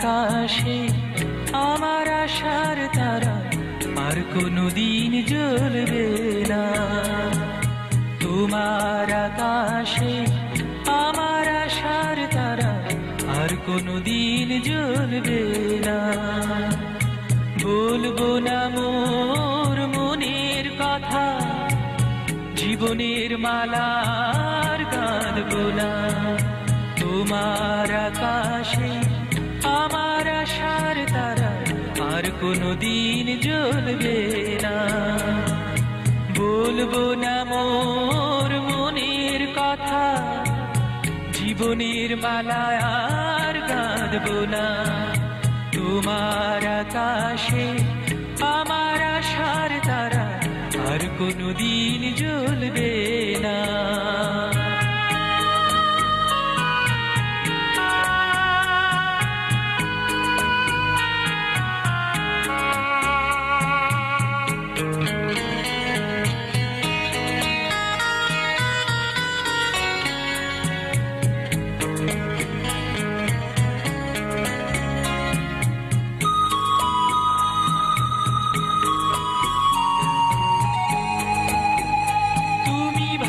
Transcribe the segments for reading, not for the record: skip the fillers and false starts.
আকাশে আমার আশার তারা আর কোনদিন জ্বলবে না। তোমার আকাশে আমার আশার তারা আর কোনদিন জ্বলবে না। বলবো না মোর মনের কথা, জীবনের মালার গাঁথবো না। তোমার আকাশে আমার আশার তারা আর কোনদিন জ্বলবে না। বলবো না মোর মনের কথা, জীবনের মালায় আর গাঁথবো না। তোমার আকাশে আমার আশার তারা আর কোনদিন জ্বলবে না।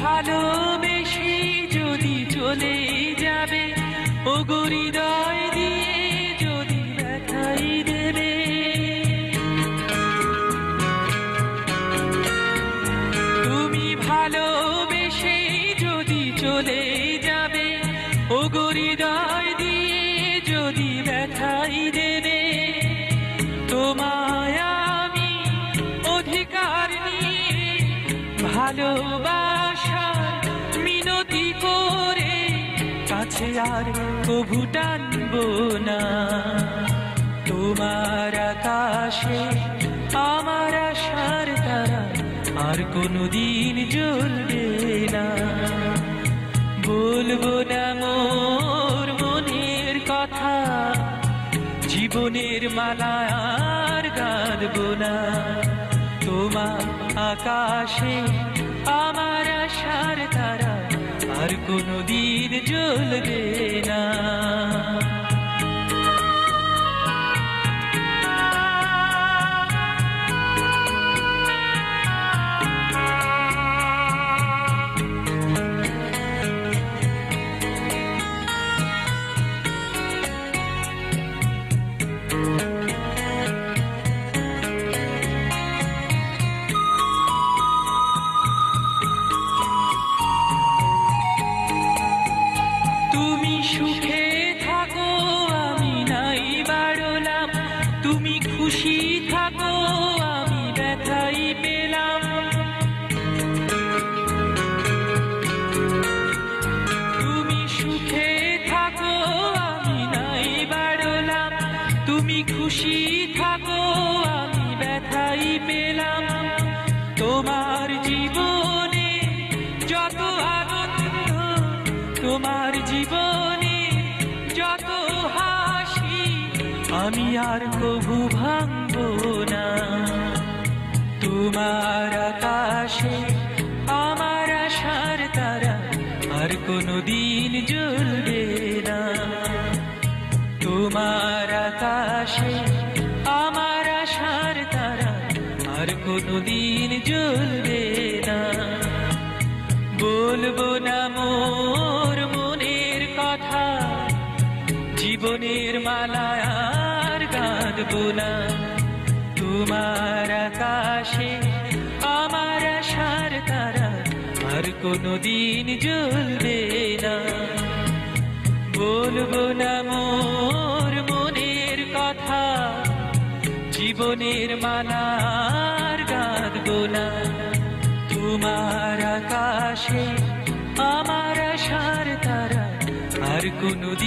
ভালোবেসে যদি চলে যাবে, ও হৃদয় দিয়ে যদি ব্যথাই দেবে। তুমি ভালোবেসে যদি চলে যাবে, ও হৃদয় দিয়ে যদি ব্যথাই দেবে। তোমায় আমি অধিকার নিয়ে ভালোবাসা মিনতি করে কাছে আর কভু টানবো না। তোমার আকাশে আমার আশার তারা আর কোনদিন জ্বলবে না। বলবো না মোর মনের কথা, জীবনের মালা আর গাঁথবো না। তোমার আকাশে আমার আশার তারা আর কোনদিন জ্বলবে না। সুখে থাকো আমি নাই বাড়লাম, তুমি খুশি থাকো আমি ব্যথাই পেলাম। তুমি সুখে থাকো আমি নাই বাড়লাম, তুমি খুশি থাকো আমি ব্যথাই পেলাম। তোমার জীবনে যত আনন্দ, তোমার জীবনে যত হাসি, আমি আর কভু ভাঙবো না। তোমার আকাশে আমার আশার তারা আর কোনদিন জ্বলবে না। তোমার আকাশে আমার আশার তারা আর কোনদিন জ্বলবে না। বলবো না মোর মনের কথা, জীবনের মালায় আর গাঁথবো না। তোমার আকাশে আমার আশার তারা আর কোনদিন জ্বলবে না। বলবো না মোর মনের কথা, জীবনের মালা আর গাঁথবো না। তোমার আকাশে আমার আশার তারা আর কোনদিন